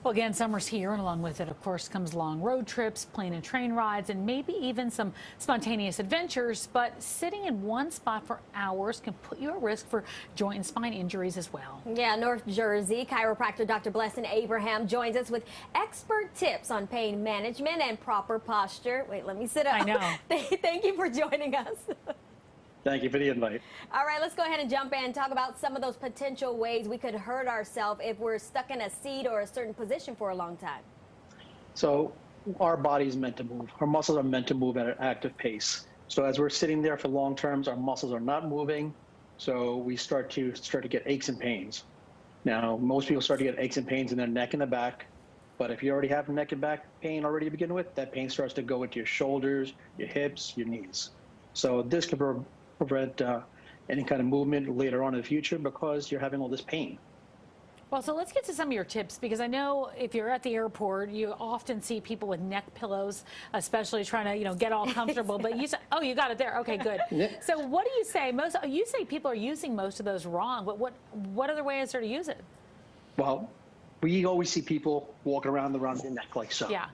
Well, again, summer's here, and along with it, of course, comes long road trips, plane and train rides, and maybe even some spontaneous adventures. But sitting in one spot for hours can put you at risk for joint and spine injuries as well. Yeah, North Jersey chiropractor Dr. Blessen Abraham joins us with expert tips on pain management and proper posture. Wait, let me sit up. I know. Thank you for joining us. Thank you for the invite. All right, let's go ahead and jump in and talk about some of those potential ways we could hurt ourselves if we're stuck in a seat or a certain position for a long time. So our body's meant to move. Our muscles are meant to move at an active pace. So as we're sitting there for long terms, our muscles are not moving. So we start to get aches and pains. Now, most people start to get aches and pains in their neck and the back. But if you already have neck and back pain already to begin with, that pain starts to go into your shoulders, your hips, your knees. So this can prevent any kind of movement later on in the future because you're having all this pain. Well, so let's get to some of your tips, because I know if you're at the airport, you often see people with neck pillows, especially trying to, get all comfortable. But you say, oh, you got it there. Okay, good. Yeah. So what do you say? You say people are using most of those wrong, but what other way is there to use it? Well, we always see people walking around the neck like so. Yeah.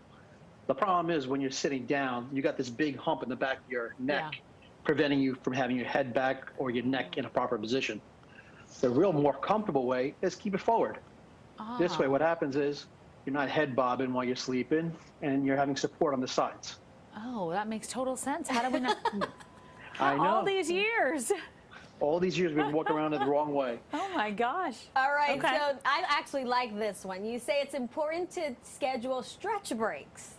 The problem is when you're sitting down, you got this big hump in the back of your neck, Yeah, preventing you from having your head back or your neck in a proper position. The real more comfortable way is keep it forward. This way, what happens is you're not head bobbing while you're sleeping and you're having support on the sides. Oh, that makes total sense. How do we not? I know. All these years. All these years we've been walking around it the wrong way. Oh my gosh. All right, Okay. so I actually like this one. You say it's important to schedule stretch breaks.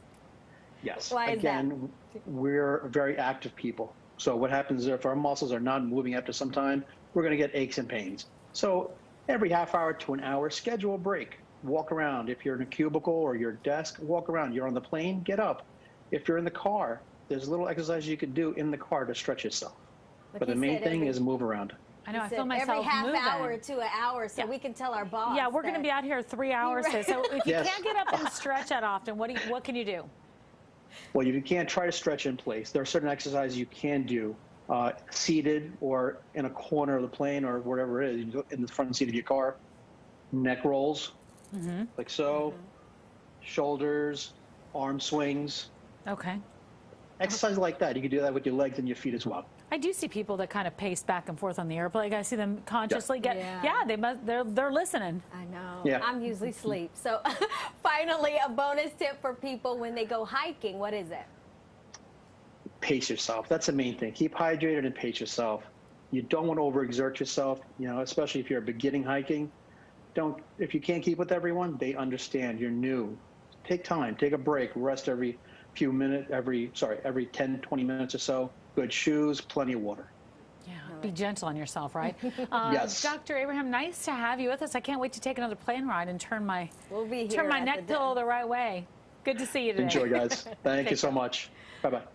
Yes. Why is that? Again, we're very active people. So what happens is if our muscles are not moving after some time, we're going to get aches and pains. So every half hour to an hour, schedule a break. Walk around. If you're in a cubicle or your desk, walk around. You're on the plane, get up. If you're in the car, there's a little exercise you can do in the car to stretch yourself. But the main thing is move around. I know, I feel myself every half moving. hour to an hour, so we can tell our boss. Yeah, we're going to be out here 3 hours. Right. So if you Yes. can't get up and stretch that often, what can you do? Well, you can't try to stretch in place. There are certain exercises you can do seated or in a corner of the plane or whatever it is, in the front seat of your car. Neck rolls, like so, shoulders, arm swings. Okay. Exercise like that. You can do that with your legs and your feet as well. I do see people that kind of pace back and forth on the airplane. I see them consciously Yeah. they're listening. I know. Yeah. I'm usually asleep. So finally, a bonus tip for people when they go hiking. What is it? Pace yourself. That's the main thing. Keep hydrated and pace yourself. You don't want to overexert yourself, especially if you're beginning hiking. If you can't keep with everyone, they understand you're new. Take time, take a break, rest every few minutes, every 10, 20 minutes or so. Good shoes, plenty of water. Yeah, be gentle on yourself, right? Yes. Dr. Abraham, nice to have you with us. I can't wait to take another plane ride and turn my We'll neck pillow the right way. Good to see you today. Enjoy, guys. Thank you so much. Bye-bye. All right.